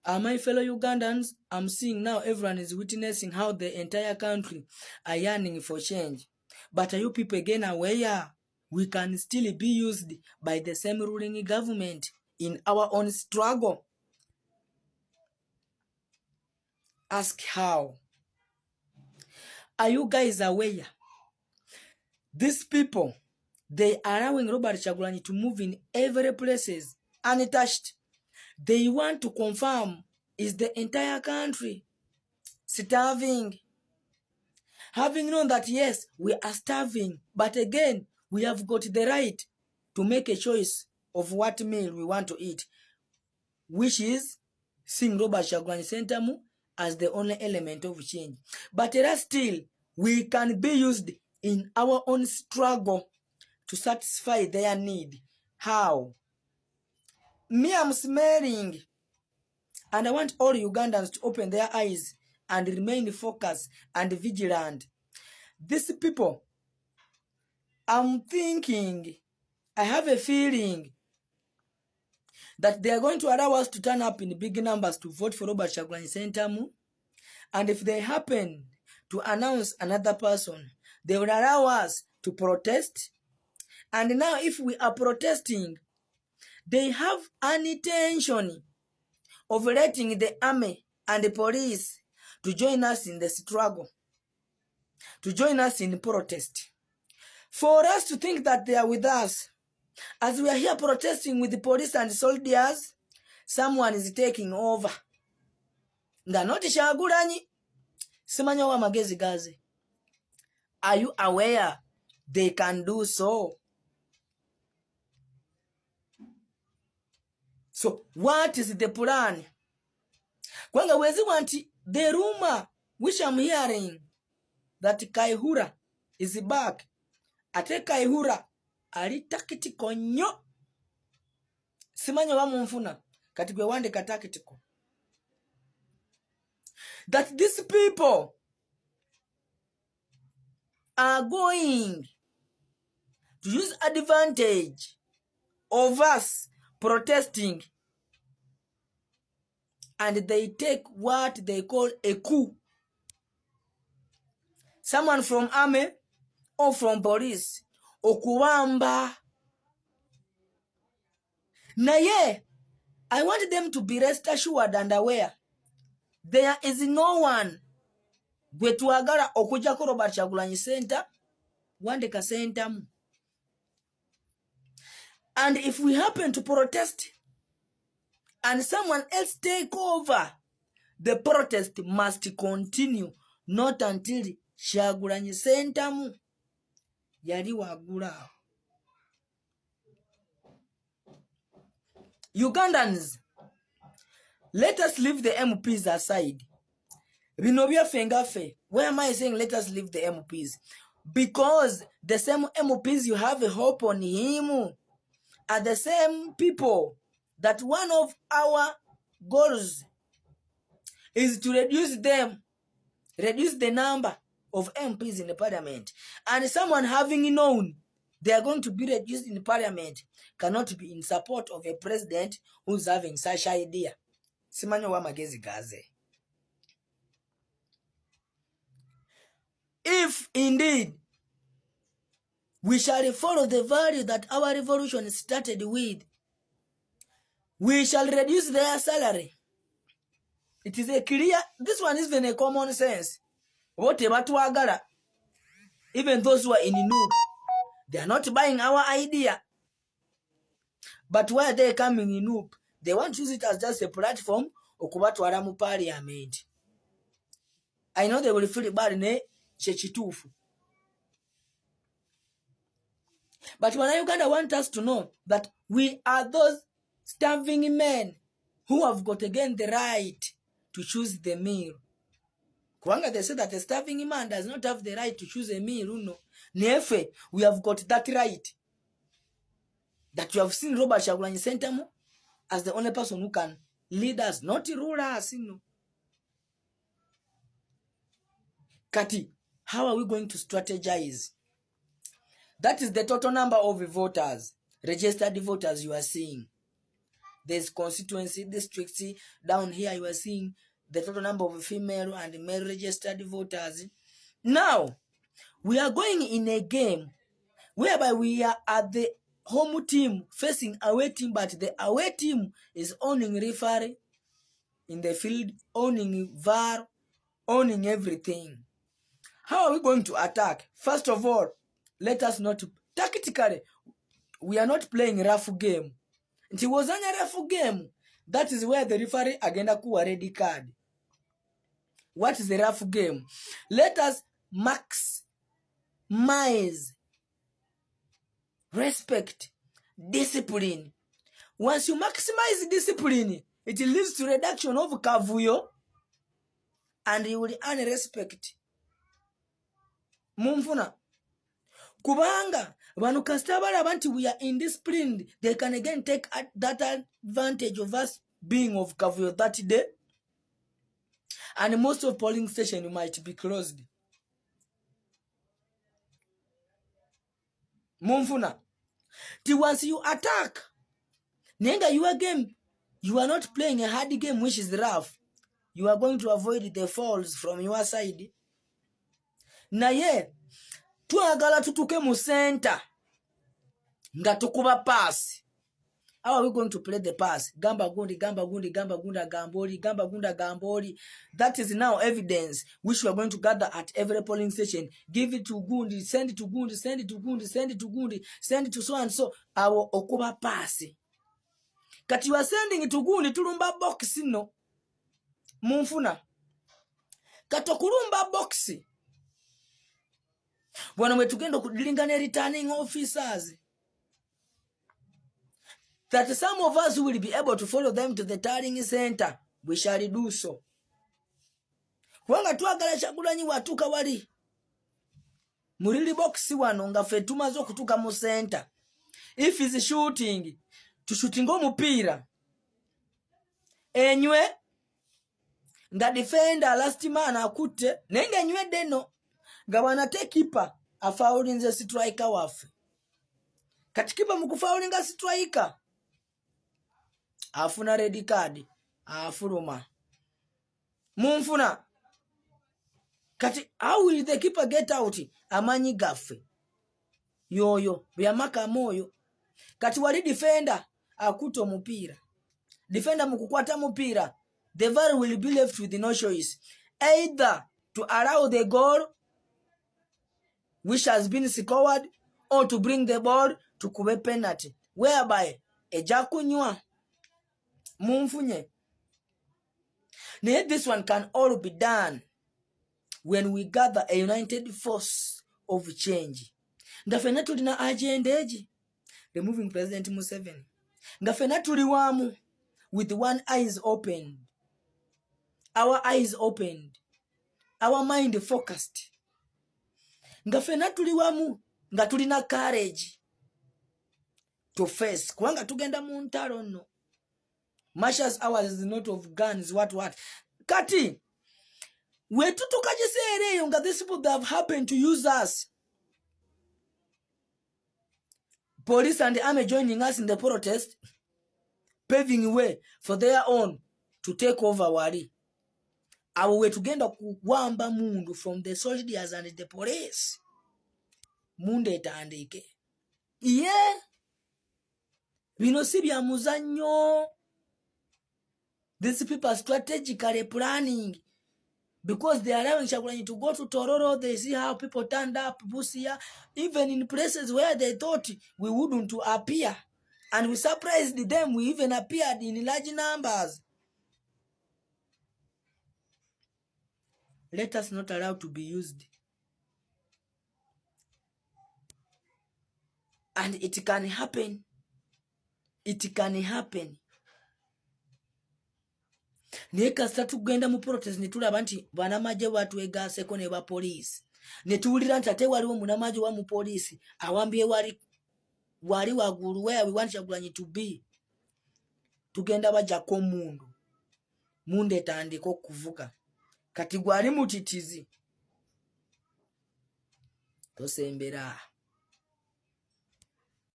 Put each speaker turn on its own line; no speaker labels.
My fellow Ugandans, I'm seeing now everyone is witnessing how the entire country are yearning for change. But are you people again aware we can still be used by the same ruling government in our own struggle? Ask how. Are you guys aware? These people, they are allowing Robert Kyagulanyi to move in every places untouched. They want to confirm is the entire country starving. Having known that yes, we are starving, but again, we have got the right to make a choice of what meal we want to eat, which is seeing Robert Kyagulanyi SENTAMU as the only element of change. But still, we can be used in our own struggle to satisfy their need. How? Me, I'm smelling, and I want all Ugandans to open their eyes and remain focused and vigilant. These people, I'm thinking, I have a feeling that they are going to allow us to turn up in big numbers to vote for Robert Kyagulanyi SENTAMU. And if they happen to announce another person, they will allow us to protest. And now if we are protesting, they have an intention of letting the army and the police to join us in the struggle, to join us in protest. For us to think that they are with us, as we are here protesting with the police and soldiers, someone is taking over. Nga not Kyagulanyi. Simanya wa magezi gaze. Are you aware they can do so? So what is the plan? Kwanga wezi wanti the rumor which I'm hearing that Kaihura is back. Ate Kaihura ali takitiko nnyo. Simanya wa mumfuna kati gwe wande katakitiko. That these people are going to use advantage of us protesting, and they take what they call a coup. Someone from army or from police okuwamba. Naye, I want them to be rest assured and aware there is no one gwe tuagala okujjako Robert Kyagulanyi Center wandeka SENTAMU. And if we happen to protest and someone else take over, the protest must continue, not until Kyagulanyi SENTAMU yali wagula. Ugandans, let us leave the MPs aside. Binobya fengafe. Why am I saying let us leave the MPs? Because the same MPs you have a hope on him are the same people that one of our goals is to reduce the number of MPs in the parliament. And someone having known they are going to be reduced in parliament cannot be in support of a president who's having such idea. Simanyo wa magezi gaze. If indeed we shall follow the value that our revolution started with, we shall reduce their salary. It is a clear, this one is even a common sense. Even those who are in Nuuk, they are not buying our idea. But why are they coming in Nuuk? They want to use it as just a platform okubatwala mu parliament. I know they will feel bad ne chechitufu. But when Uganda want us to know that we are those starving men who have got again the right to choose the meal. Kwanga, they say that a starving man does not have the right to choose a meal. No. Nefe, we have got that right. That you have seen Robert Kyagulanyi SENTAMU as the only person who can lead us, not rule us. Kati, how are we going to strategize? That is the total number of voters, registered voters you are seeing. There's constituency, districts. Down here you are seeing the total number of female and male registered voters. Now, we are going in a game whereby we are at the home team facing away team, but the away team is owning referee in the field, owning VAR, owning everything. How are we going to attack? First of all, let us not tactically. We are not playing a rough game. It was a rough game. That is where the referee agenda kuwa red card. What is the rough game? Let us maximize respect, discipline. Once you maximize discipline, it leads to reduction of kavuyo and you will earn respect. Mumfuna. Kubanga, banu kastabala banti we are indisciplined, they can again take that advantage of us being of kavuyo that day. And most of polling stations might be closed. Mumfuna. Once you attack, nenga your game, you are not playing a hard game which is rough. You are going to avoid the falls from your side. Naye, tuagala tutuke mu center. Nga tukuba pass. How are we going to play the pass? Gamba gundi, gamboli, gamba gunda gamboli. That is now evidence which we are going to gather at every polling station. Give it to Gundi, send it to Gundi, send it to Gundi, send it to Gundi, send it to so and so. Our okuba pass. Kati you are sending it to Gundi, tulumba box no. Mumfuna. Katokulumba box. When we tugenda kudilingane returning officers. That some of us will be able to follow them to the tallying center. We shall do so. Wanga tuagala Kyagulanyi watuka wali. Murili box wano nga fe tumazo kutuka mu center. If he's shooting, to shooting omupira. Enywe nga defender last man akute nenge enywe deno nga wanate keeper afaulinze striker wafe. Kati keeper mukufaulinga striker afuna red card afuluma. Mumfuna. Kati how will the keeper get out? Amanyi gafe. Yoyo byamaka moyo. Kati wali defender akuto mupira. Defender mukukwata mupira. The VAR will be left with no choice. Either to allow the goal which has been scored or to bring the ball to kube penalty. Whereby ejakunywa mumfunye. This one can all be done when we gather a united force of change. Ngafena tulina agenda eji. Removing President Museveni. Ngafena tuliwamu with one eyes opened. Our eyes opened. Our mind focused. Ngafena tuliwamu. Nga tulina courage to face. Kwanga tugenda mu ntalo no. Marshals hours is not of guns, what. Kati, we tutukajisereyo nga these people that have happened to use us. Police and the army joining us in the protest, paving way for their own to take over wali. Our way tugenda kuwamba mundu from the soldiers and the police. Munde etandike. Yeah. Bino si bya muzanyo. These people are strategically planning because they are allowing Kyagulanyi to go to Tororo. They see how people turned up, Busia, even in places where they thought we wouldn't appear. And we surprised them. We even appeared in large numbers. Let us not allow to be used. And it can happen. It can happen. Neka satugenda mu protest netulaba nti banamaje watu egaseko ne ba police. Netuulira nti ate waliwo munamaje wa mu police awambye wali wagulu where we want Kyagulanyi to be. Tugenda bajako mundu. Munde tandiko kuvuga. Kati gwali mutitizi. Tosembera.